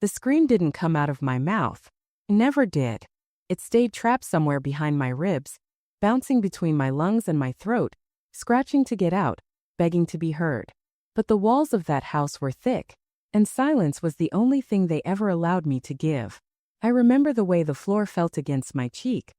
The scream didn't come out of my mouth. Never did. It stayed trapped somewhere behind my ribs, bouncing between my lungs and my throat, scratching to get out, begging to be heard. But the walls of that house were thick, and silence was the only thing they ever allowed me to give. I remember the way the floor felt against my cheek.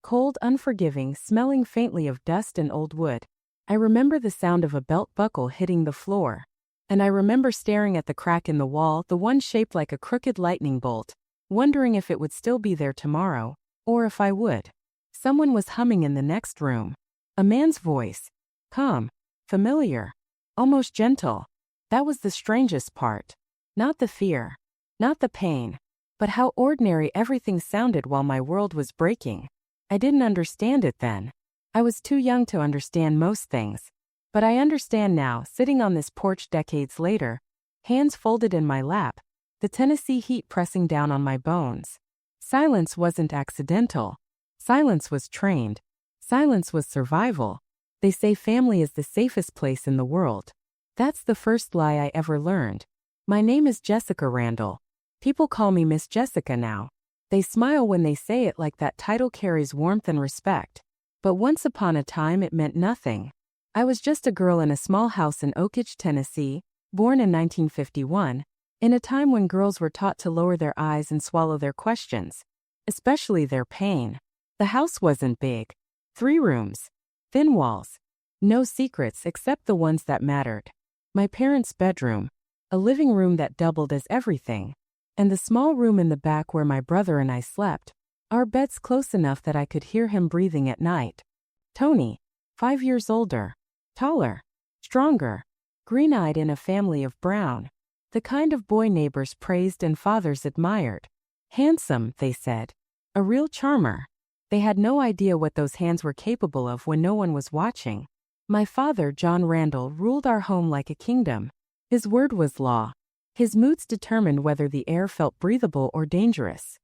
Cold, unforgiving, smelling faintly of dust and old wood. I remember the sound of a belt buckle hitting the floor. And I remember staring at the crack in the wall, the one shaped like a crooked lightning bolt, wondering if it would still be there tomorrow, or if I would. Someone was humming in the next room. A man's voice. Calm, familiar, almost gentle. That was the strangest part. Not the fear, not the pain, but how ordinary everything sounded while my world was breaking. I didn't understand it then. I was too young to understand most things. But I understand now, sitting on this porch decades later, hands folded in my lap, the Tennessee heat pressing down on my bones. Silence wasn't accidental. Silence was trained. Silence was survival. They say family is the safest place in the world. That's the first lie I ever learned. My name is Jessica Randall. People call me Miss Jessica now. They smile when they say it like that title carries warmth and respect. But once upon a time it meant nothing. I was just a girl in a small house in Oakage, Tennessee, born in 1951, in a time when girls were taught to lower their eyes and swallow their questions, especially their pain. The house wasn't big. 3 rooms. Thin walls. No secrets except the ones that mattered. My parents' bedroom, a living room that doubled as everything, and the small room in the back where my brother and I slept, our beds close enough that I could hear him breathing at night. Tony, 5 years older, taller, stronger, green-eyed in a family of brown, the kind of boy neighbors praised and fathers admired. Handsome, they said. A real charmer. They had no idea what those hands were capable of when no one was watching. My father, John Randall, ruled our home like a kingdom. His word was law. His moods determined whether the air felt breathable or dangerous.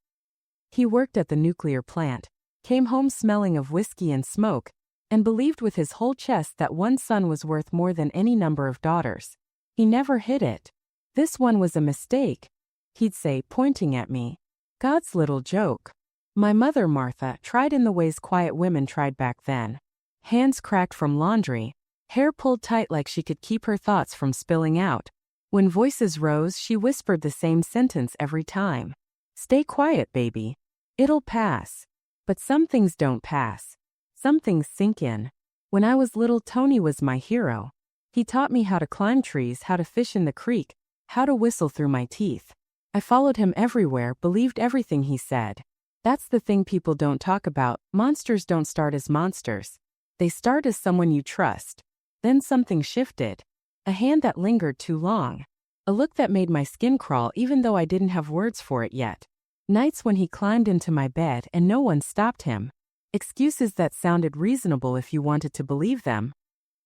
He worked at the nuclear plant, came home smelling of whiskey and smoke, and believed with his whole chest that one son was worth more than any number of daughters. He never hid it. This one was a mistake, he'd say, pointing at me. God's little joke. My mother, Martha, tried in the ways quiet women tried back then. Hands cracked from laundry, hair pulled tight like she could keep her thoughts from spilling out. When voices rose, she whispered the same sentence every time. Stay quiet, baby. It'll pass. But some things don't pass. Some things sink in. When I was little, Tony was my hero. He taught me how to climb trees, how to fish in the creek, how to whistle through my teeth. I followed him everywhere, believed everything he said. That's the thing people don't talk about. Monsters don't start as monsters. They start as someone you trust. Then something shifted. A hand that lingered too long. A look that made my skin crawl even though I didn't have words for it yet. Nights when he climbed into my bed and no one stopped him. Excuses that sounded reasonable if you wanted to believe them.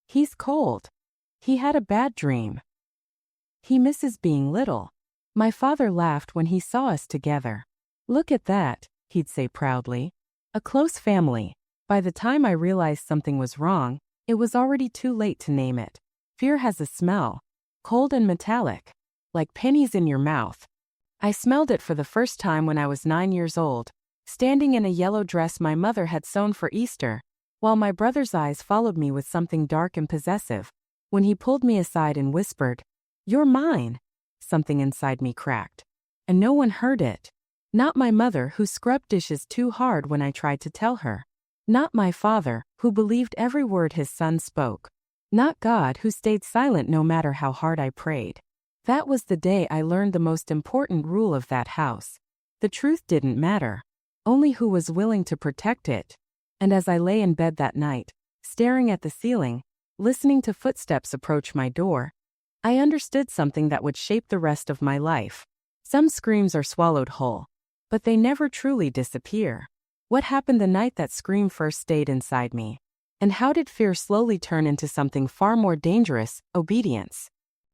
He's cold. He had a bad dream. He misses being little. My father laughed when he saw us together. Look at that, he'd say proudly. A close family. By the time I realized something was wrong, it was already too late to name it. Fear has a smell. Cold and metallic. Like pennies in your mouth. I smelled it for the first time when I was 9 years old, standing in a yellow dress my mother had sewn for Easter, while my brother's eyes followed me with something dark and possessive. When he pulled me aside and whispered, "You're mine," something inside me cracked. And no one heard it. Not my mother, who scrubbed dishes too hard when I tried to tell her. Not my father, who believed every word his son spoke. Not God, who stayed silent no matter how hard I prayed. That was the day I learned the most important rule of that house. The truth didn't matter. Only who was willing to protect it. And as I lay in bed that night, staring at the ceiling, listening to footsteps approach my door, I understood something that would shape the rest of my life. Some screams are swallowed whole, but they never truly disappear. What happened the night that scream first stayed inside me? And how did fear slowly turn into something far more dangerous, obedience?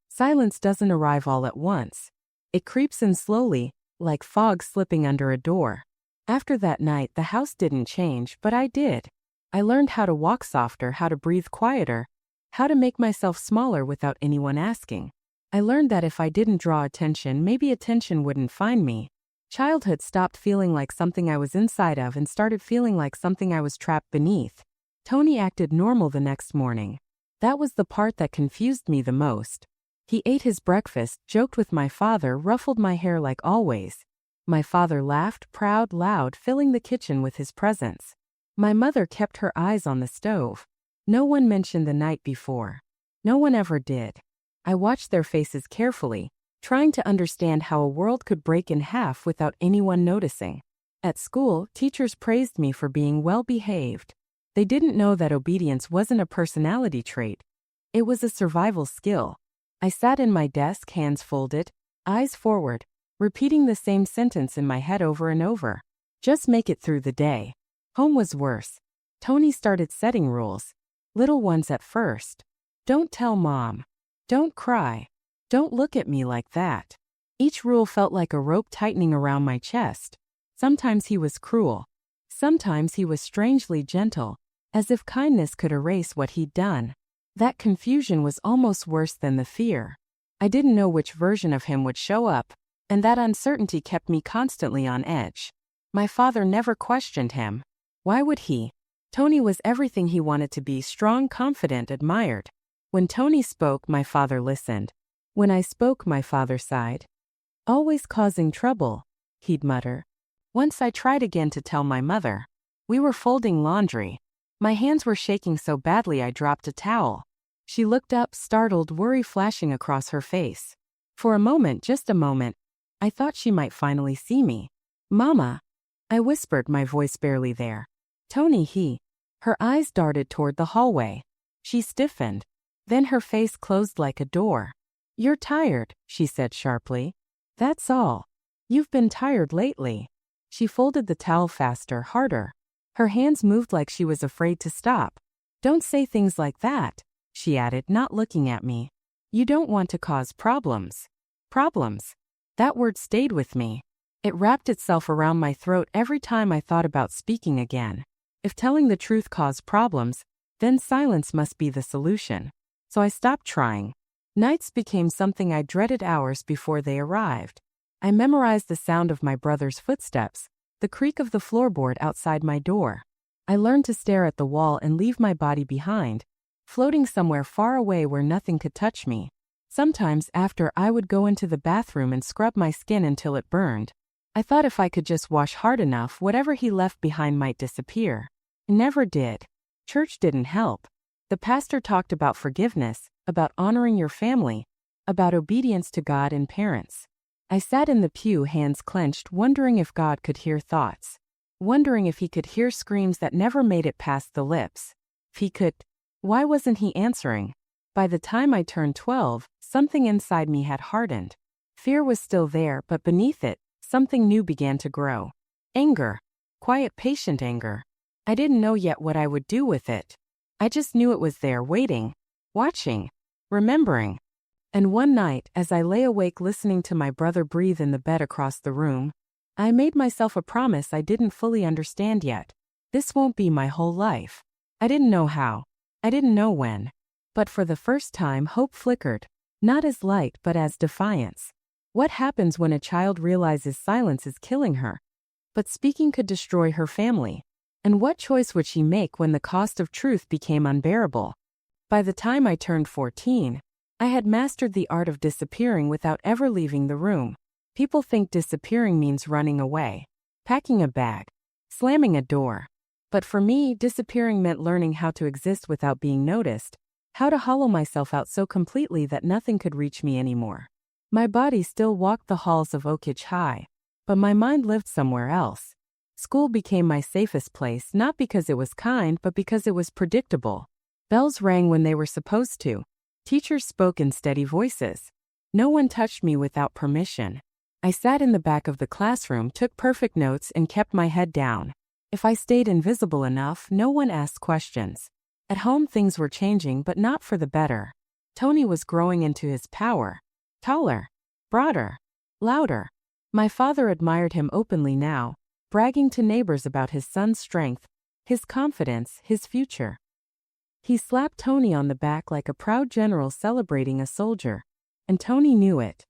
Silence doesn't arrive all at once. It creeps in slowly, like fog slipping under a door. After that night, the house didn't change, but I did. I learned how to walk softer, how to breathe quieter, how to make myself smaller without anyone asking. I learned that if I didn't draw attention, maybe attention wouldn't find me. Childhood stopped feeling like something I was inside of and started feeling like something I was trapped beneath. Tony acted normal the next morning. That was the part that confused me the most. He ate his breakfast, joked with my father, ruffled my hair like always. My father laughed, proud, loud, filling the kitchen with his presence. My mother kept her eyes on the stove. No one mentioned the night before. No one ever did. I watched their faces carefully, trying to understand how a world could break in half without anyone noticing. At school, teachers praised me for being well-behaved. They didn't know that obedience wasn't a personality trait. It was a survival skill. I sat in my desk, hands folded, eyes forward, repeating the same sentence in my head over and over. Just make it through the day. Home was worse. Tony started setting rules. Little ones at first. Don't tell mom. Don't cry. Don't look at me like that. Each rule felt like a rope tightening around my chest. Sometimes he was cruel. Sometimes he was strangely gentle, as if kindness could erase what he'd done. That confusion was almost worse than the fear. I didn't know which version of him would show up, and that uncertainty kept me constantly on edge. My father never questioned him. Why would he? Tony was everything he wanted to be: strong, confident, admired. When Tony spoke, my father listened. When I spoke, my father sighed. Always causing trouble, he'd mutter. Once I tried again to tell my mother. We were folding laundry. My hands were shaking so badly I dropped a towel. She looked up, startled, worry flashing across her face. For a moment, just a moment, I thought she might finally see me. Mama, I whispered, my voice barely there. Tony, he. Her eyes darted toward the hallway. She stiffened. Then her face closed like a door. You're tired, she said sharply. That's all. You've been tired lately. She folded the towel faster, harder. Her hands moved like she was afraid to stop. Don't say things like that, she added, not looking at me. You don't want to cause problems. Problems. That word stayed with me. It wrapped itself around my throat every time I thought about speaking again. If telling the truth caused problems, then silence must be the solution. So I stopped trying. Nights became something I dreaded hours before they arrived. I memorized the sound of my brother's footsteps, the creak of the floorboard outside my door. I learned to stare at the wall and leave my body behind, floating somewhere far away where nothing could touch me. Sometimes after, I would go into the bathroom and scrub my skin until it burned. I thought if I could just wash hard enough, whatever he left behind might disappear. It never did. Church didn't help. The pastor talked about forgiveness, about honoring your family, about obedience to God and parents. I sat in the pew, hands clenched, wondering if God could hear thoughts. Wondering if he could hear screams that never made it past the lips. If he could, why wasn't he answering? By the time I turned 12, something inside me had hardened. Fear was still there, but beneath it, something new began to grow. Anger. Quiet, patient anger. I didn't know yet what I would do with it. I just knew it was there, waiting, watching, remembering. And one night, as I lay awake listening to my brother breathe in the bed across the room, I made myself a promise I didn't fully understand yet. This won't be my whole life. I didn't know how. I didn't know when. But for the first time, hope flickered, not as light but as defiance. What happens when a child realizes silence is killing her, but speaking could destroy her family? And what choice would she make when the cost of truth became unbearable? By the time I turned 14, I had mastered the art of disappearing without ever leaving the room. People think disappearing means running away, packing a bag, slamming a door. But for me, disappearing meant learning how to exist without being noticed, how to hollow myself out so completely that nothing could reach me anymore. My body still walked the halls of Oakage High, but my mind lived somewhere else. School became my safest place, not because it was kind, but because it was predictable. Bells rang when they were supposed to. Teachers spoke in steady voices. No one touched me without permission. I sat in the back of the classroom, took perfect notes, and kept my head down. If I stayed invisible enough, no one asked questions. At home, things were changing, but not for the better. Tony was growing into his power. Taller, broader, louder. My father admired him openly now, bragging to neighbors about his son's strength, his confidence, his future. He slapped Tony on the back like a proud general celebrating a soldier. and Tony knew it.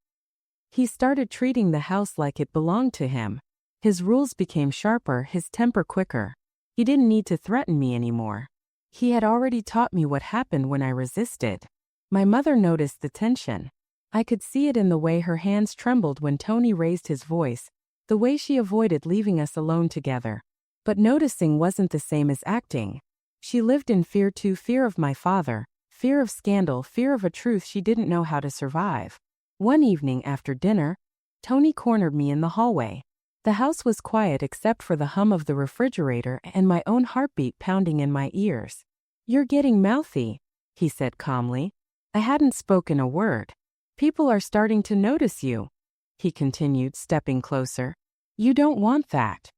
He started treating the house like it belonged to him. His rules became sharper, his temper quicker. He didn't need to threaten me anymore. He had already taught me what happened when I resisted. My mother noticed the tension. I could see it in the way her hands trembled when Tony raised his voice, the way she avoided leaving us alone together. But noticing wasn't the same as acting. She lived in fear too, fear of my father, fear of scandal, fear of a truth she didn't know how to survive. One evening after dinner, Tony cornered me in the hallway. The house was quiet except for the hum of the refrigerator and my own heartbeat pounding in my ears. "You're getting mouthy," he said calmly. I hadn't spoken a word. "People are starting to notice you," he continued, stepping closer. "You don't want that."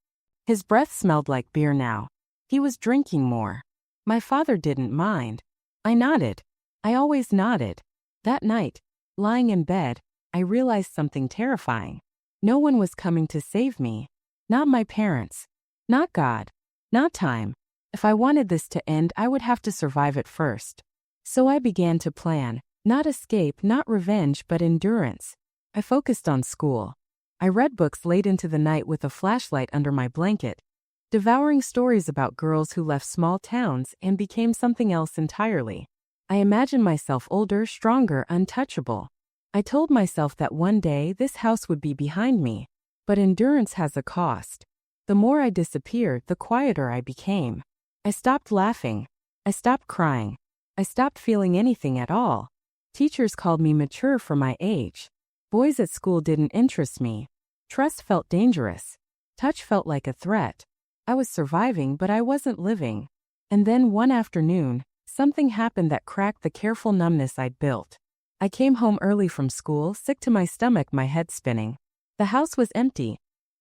His breath smelled like beer now. He was drinking more. My father didn't mind. I nodded. I always nodded. That night, lying in bed, I realized something terrifying. No one was coming to save me. Not my parents. Not God. Not time. If I wanted this to end, I would have to survive it first. So I began to plan. Not escape, not revenge, but endurance. I focused on school. I read books late into the night with a flashlight under my blanket, devouring stories about girls who left small towns and became something else entirely. I imagined myself older, stronger, untouchable. I told myself that one day this house would be behind me. But endurance has a cost. The more I disappeared, the quieter I became. I stopped laughing. I stopped crying. I stopped feeling anything at all. Teachers called me mature for my age. Boys at school didn't interest me. Trust felt dangerous. Touch felt like a threat. I was surviving, but I wasn't living. And then one afternoon, something happened that cracked the careful numbness I'd built. I came home early from school, sick to my stomach, my head spinning. The house was empty.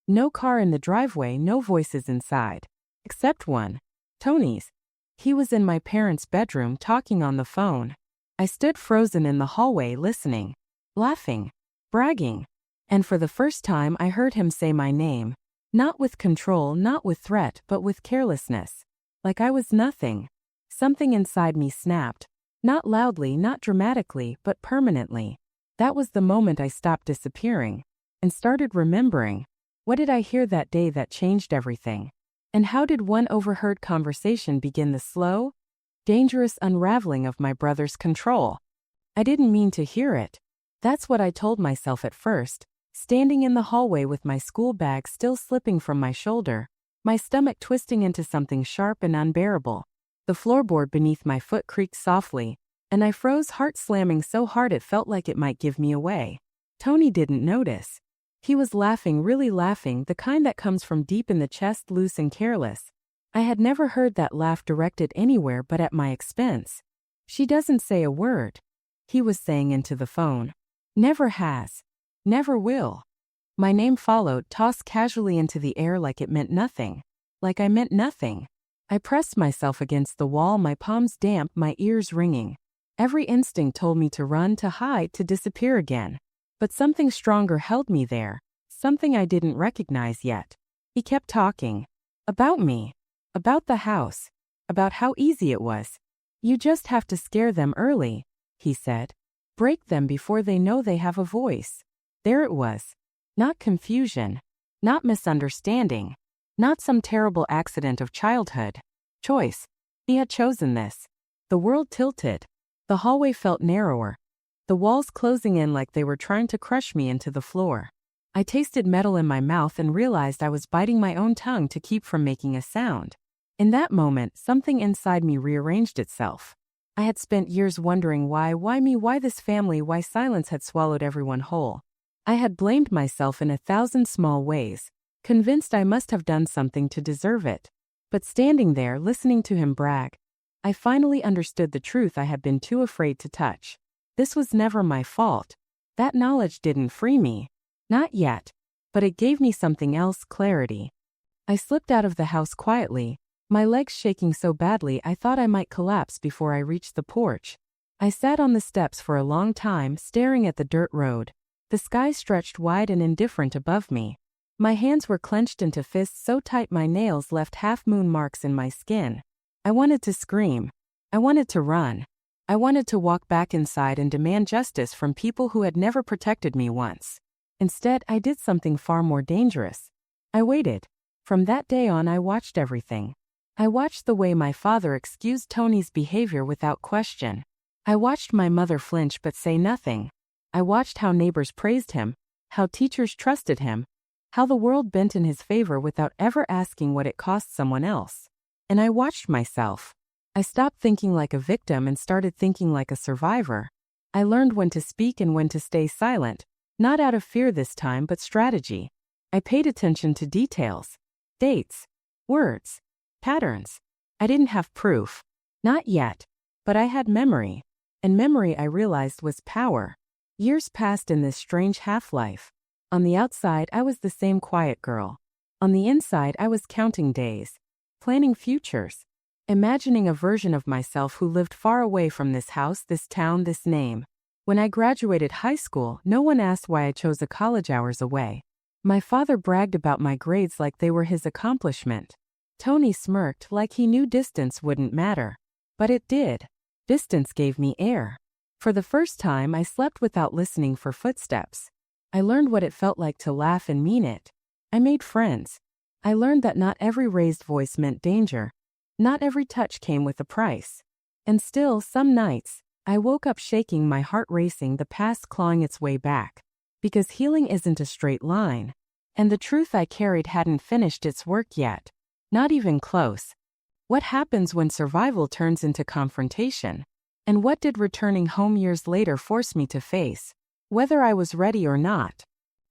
No car in the driveway, no voices inside. Except one. Tony's. He was in my parents' bedroom talking on the phone. I stood frozen in the hallway listening, laughing, bragging. And for the first time I heard him say my name. Not with control, not with threat, but with carelessness. Like I was nothing. Something inside me snapped. Not loudly, not dramatically, but permanently. That was the moment I stopped disappearing and started remembering. What did I hear that day that changed everything? And how did one overheard conversation begin the slow, dangerous unraveling of my brother's control? I didn't mean to hear it. That's what I told myself at first, standing in the hallway with my school bag still slipping from my shoulder, my stomach twisting into something sharp and unbearable. The floorboard beneath my foot creaked softly, and I froze, heart slamming so hard it felt like it might give me away. Tony didn't notice. He was laughing, really laughing, the kind that comes from deep in the chest, loose and careless. I had never heard that laugh directed anywhere but at my expense. "She doesn't say a word," he was saying into the phone. "Never has. Never will." My name followed, tossed casually into the air like it meant nothing. Like I meant nothing. I pressed myself against the wall, my palms damp, my ears ringing. Every instinct told me to run, to hide, to disappear again. But something stronger held me there, something I didn't recognize yet. He kept talking. About me. About the house. About how easy it was. "You just have to scare them early," he said. "Break them before they know they have a voice." There it was. Not confusion. Not misunderstanding. Not some terrible accident of childhood. Choice. He had chosen this. The world tilted. The hallway felt narrower. The walls closing in like they were trying to crush me into the floor. I tasted metal in my mouth and realized I was biting my own tongue to keep from making a sound. In that moment, something inside me rearranged itself. I had spent years wondering why me, why this family, why silence had swallowed everyone whole. I had blamed myself in 1,000 small ways, convinced I must have done something to deserve it. But standing there, listening to him brag, I finally understood the truth I had been too afraid to touch. This was never my fault. That knowledge didn't free me. Not yet. But it gave me something else, clarity. I slipped out of the house quietly, my legs shaking so badly I thought I might collapse before I reached the porch. I sat on the steps for a long time, staring at the dirt road. The sky stretched wide and indifferent above me. My hands were clenched into fists so tight my nails left half-moon marks in my skin. I wanted to scream. I wanted to run. I wanted to walk back inside and demand justice from people who had never protected me once. Instead, I did something far more dangerous. I waited. From that day on, I watched everything. I watched the way my father excused Tony's behavior without question. I watched my mother flinch but say nothing. I watched how neighbors praised him, how teachers trusted him, how the world bent in his favor without ever asking what it cost someone else. And I watched myself. I stopped thinking like a victim and started thinking like a survivor. I learned when to speak and when to stay silent, not out of fear this time but strategy. I paid attention to details, dates, words, patterns. I didn't have proof. Not yet. But I had memory. And memory, I realized, was power. Years passed in this strange half-life. On the outside, I was the same quiet girl. On the inside, I was counting days, planning futures, imagining a version of myself who lived far away from this house, this town, this name. When I graduated high school, no one asked why I chose a college hours away. My father bragged about my grades like they were his accomplishment. Tony smirked like he knew distance wouldn't matter. But it did. Distance gave me air. For the first time, I slept without listening for footsteps. I learned what it felt like to laugh and mean it. I made friends. I learned that not every raised voice meant danger. Not every touch came with a price. And still, some nights, I woke up shaking, my heart racing, the past clawing its way back. Because healing isn't a straight line. And the truth I carried hadn't finished its work yet. Not even close. What happens when survival turns into confrontation? And what did returning home years later force me to face? Whether I was ready or not.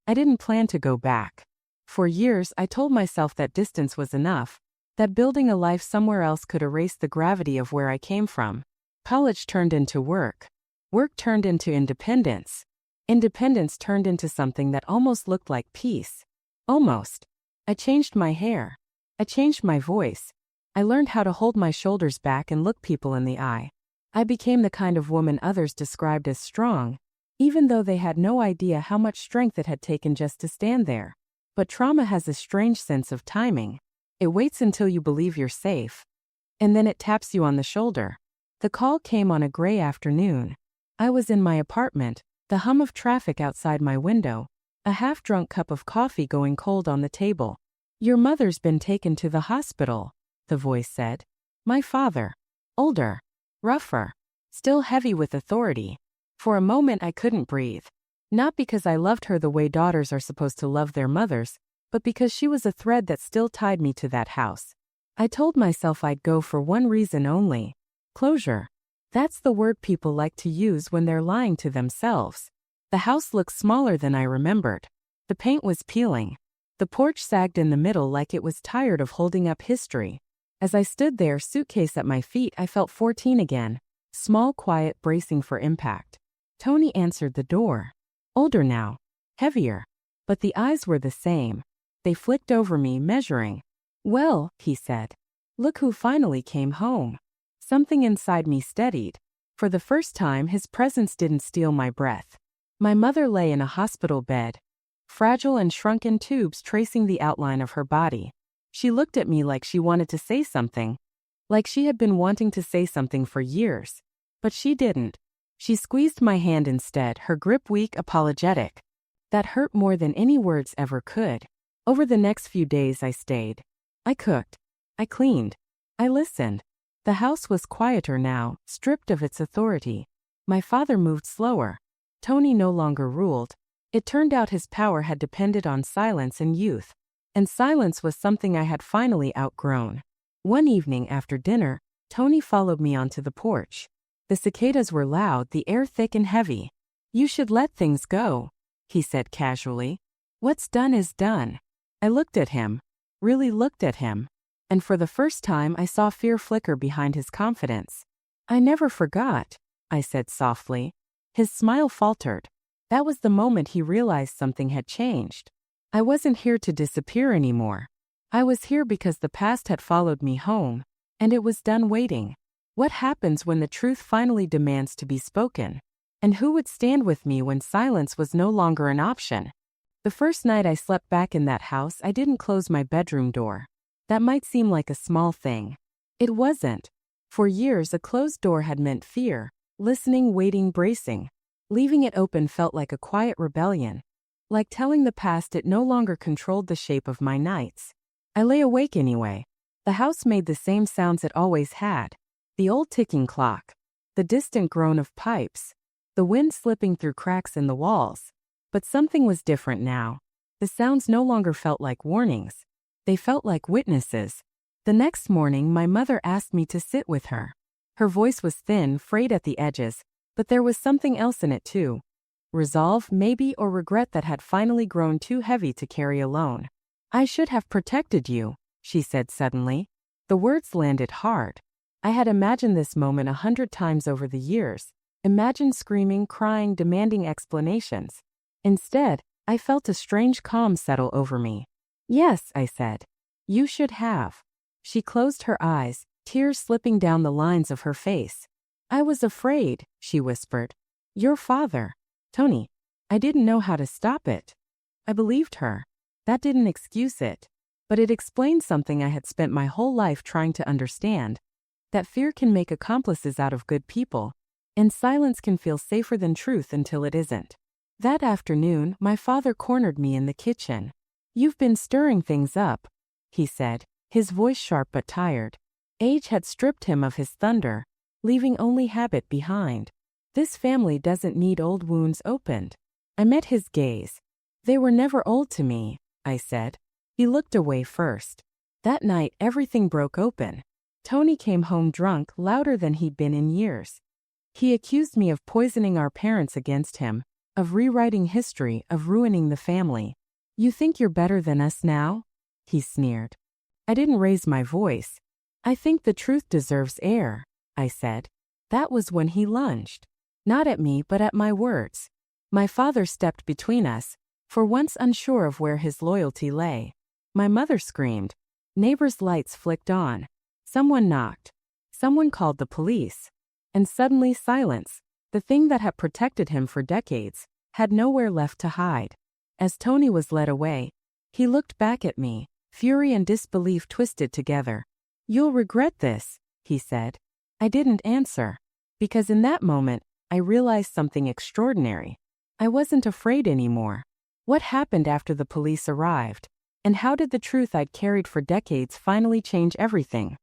I didn't plan to go back. For years, I told myself that distance was enough, that building a life somewhere else could erase the gravity of where I came from. College turned into work. Work turned into independence. Independence turned into something that almost looked like peace. Almost. I changed my hair. I changed my voice. I learned how to hold my shoulders back and look people in the eye. I became the kind of woman others described as strong, even though they had no idea how much strength it had taken just to stand there. But trauma has a strange sense of timing. It waits until you believe you're safe. And then it taps you on the shoulder. The call came on a gray afternoon. I was in my apartment, the hum of traffic outside my window, a half-drunk cup of coffee going cold on the table. "Your mother's been taken to the hospital," the voice said. My father. Older. Rougher. Still heavy with authority. For a moment I couldn't breathe. Not because I loved her the way daughters are supposed to love their mothers, but because she was a thread that still tied me to that house. I told myself I'd go for one reason only. Closure. That's the word people like to use when they're lying to themselves. The house looked smaller than I remembered. The paint was peeling. The porch sagged in the middle like it was tired of holding up history. As I stood there, suitcase at my feet, I felt 14 again. Small, quiet, bracing for impact. Tony answered the door. Older now. Heavier. But the eyes were the same. They flicked over me, measuring. "Well," he said. "Look who finally came home." Something inside me steadied. For the first time, his presence didn't steal my breath. My mother lay in a hospital bed. Fragile and shrunken tubes tracing the outline of her body. She looked at me like she wanted to say something. Like she had been wanting to say something for years. But she didn't. She squeezed my hand instead, her grip weak, apologetic. That hurt more than any words ever could. Over the next few days I stayed. I cooked. I cleaned. I listened. The house was quieter now, stripped of its authority. My father moved slower. Tony no longer ruled. It turned out his power had depended on silence and youth. And silence was something I had finally outgrown. One evening after dinner, Tony followed me onto the porch. The cicadas were loud, the air thick and heavy. "You should let things go," he said casually. "What's done is done." I looked at him. Really looked at him. And for the first time I saw fear flicker behind his confidence. "I never forgot," I said softly. His smile faltered. That was the moment he realized something had changed. I wasn't here to disappear anymore. I was here because the past had followed me home, and it was done waiting. What happens when the truth finally demands to be spoken? And who would stand with me when silence was no longer an option? The first night I slept back in that house, I didn't close my bedroom door. That might seem like a small thing. It wasn't. For years, a closed door had meant fear, listening, waiting, bracing. Leaving it open felt like a quiet rebellion, like telling the past it no longer controlled the shape of my nights. I lay awake anyway. The house made the same sounds it always had. The old ticking clock, the distant groan of pipes, the wind slipping through cracks in the walls. But something was different now. The sounds no longer felt like warnings. They felt like witnesses. The next morning, my mother asked me to sit with her. Her voice was thin, frayed at the edges, but there was something else in it too. Resolve, maybe, or regret that had finally grown too heavy to carry alone. "I should have protected you," she said suddenly. The words landed hard. I had imagined this moment 100 times over the years. Imagined screaming, crying, demanding explanations. Instead, I felt a strange calm settle over me. "Yes," I said. "You should have." She closed her eyes, tears slipping down the lines of her face. "I was afraid," she whispered. "Your father, Tony. I didn't know how to stop it." I believed her. That didn't excuse it, but it explained something I had spent my whole life trying to understand. That fear can make accomplices out of good people, and silence can feel safer than truth until it isn't. That afternoon, my father cornered me in the kitchen. "You've been stirring things up," he said, his voice sharp but tired. Age had stripped him of his thunder, leaving only habit behind. "This family doesn't need old wounds opened." I met his gaze. "They were never old to me," I said. He looked away first. That night, everything broke open. Tony came home drunk, louder than he'd been in years. He accused me of poisoning our parents against him, of rewriting history, of ruining the family. "You think you're better than us now?" he sneered. I didn't raise my voice. "I think the truth deserves air," I said. That was when he lunged. Not at me, but at my words. My father stepped between us, for once unsure of where his loyalty lay. My mother screamed. Neighbors' lights flicked on. Someone knocked. Someone called the police. And suddenly silence, the thing that had protected him for decades, had nowhere left to hide. As Tony was led away, he looked back at me, fury and disbelief twisted together. "You'll regret this," he said. I didn't answer, because in that moment, I realized something extraordinary. I wasn't afraid anymore. What happened after the police arrived? And how did the truth I'd carried for decades finally change everything?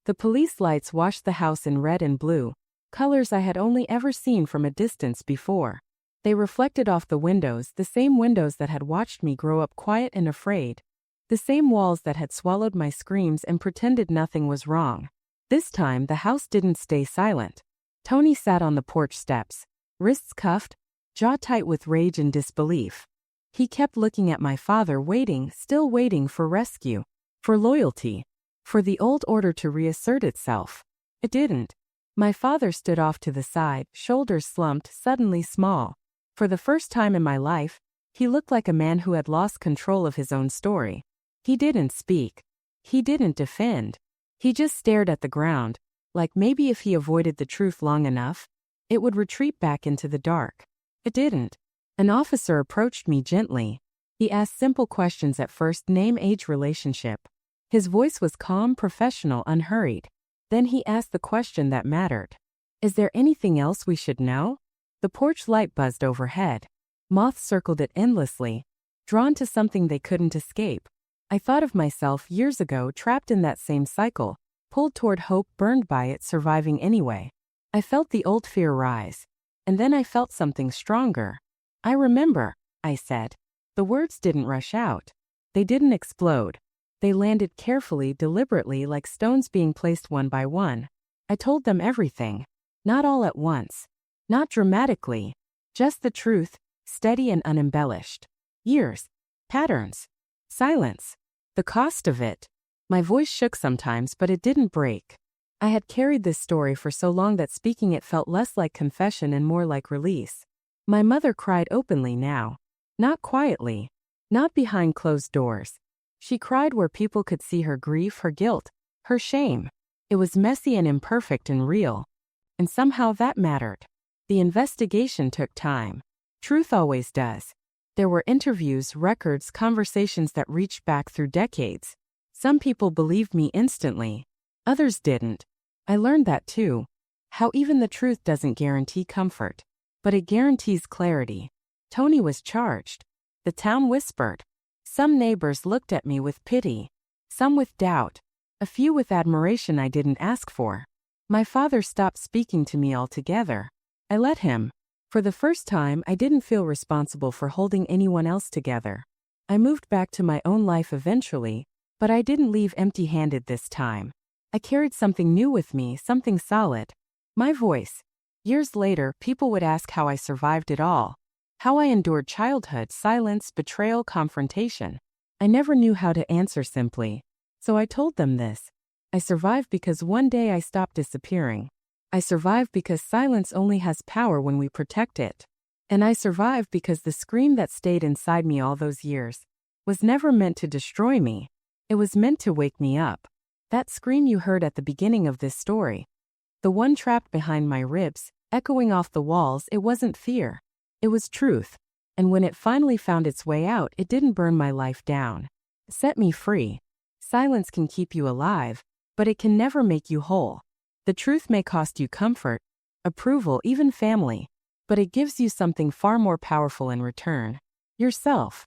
The police lights washed the house in red and blue, colors I had only ever seen from a distance before. They reflected off the windows, the same windows that had watched me grow up quiet and afraid. The same walls that had swallowed my screams and pretended nothing was wrong. This time, the house didn't stay silent. Tony sat on the porch steps, wrists cuffed, jaw tight with rage and disbelief. He kept looking at my father, waiting, still waiting for rescue, for loyalty, for the old order to reassert itself. It didn't. My father stood off to the side, shoulders slumped, suddenly small. For the first time in my life, he looked like a man who had lost control of his own story. He didn't speak. He didn't defend. He just stared at the ground, like maybe if he avoided the truth long enough, it would retreat back into the dark. It didn't. An officer approached me gently. He asked simple questions at first: name, age, relationship. His voice was calm, professional, unhurried. Then he asked the question that mattered. "Is there anything else we should know?" The porch light buzzed overhead. Moths circled it endlessly, drawn to something they couldn't escape. I thought of myself years ago, trapped in that same cycle, pulled toward hope, burned by it, surviving anyway. I felt the old fear rise. And then I felt something stronger. "I remember," I said. The words didn't rush out. They didn't explode. They landed carefully, deliberately, like stones being placed one by one. I told them everything. Not all at once. Not dramatically. Just the truth, steady and unembellished. Years. Patterns. Silence. The cost of it. My voice shook sometimes, but it didn't break. I had carried this story for so long that speaking it felt less like confession and more like release. My mother cried openly now. Not quietly. Not behind closed doors. She cried where people could see her grief, her guilt, her shame. It was messy and imperfect and real. And somehow that mattered. The investigation took time. Truth always does. There were interviews, records, conversations that reached back through decades. Some people believed me instantly. Others didn't. I learned that too. How even the truth doesn't guarantee comfort, but it guarantees clarity. Tony was charged. The town whispered. Some neighbors looked at me with pity, some with doubt, a few with admiration I didn't ask for. My father stopped speaking to me altogether. I let him. For the first time, I didn't feel responsible for holding anyone else together. I moved back to my own life eventually, but I didn't leave empty-handed this time. I carried something new with me, something solid. My voice. Years later, people would ask how I survived it all, how I endured childhood, silence, betrayal, confrontation. I never knew how to answer simply, so I told them this. I survived because one day I stopped disappearing. I survived because silence only has power when we protect it. And I survived because the scream that stayed inside me all those years was never meant to destroy me. It was meant to wake me up. That scream you heard at the beginning of this story, the one trapped behind my ribs, echoing off the walls, it wasn't fear. It was truth. And when it finally found its way out, it didn't burn my life down. It set me free. Silence can keep you alive, but it can never make you whole. The truth may cost you comfort, approval, even family, but it gives you something far more powerful in return. Yourself.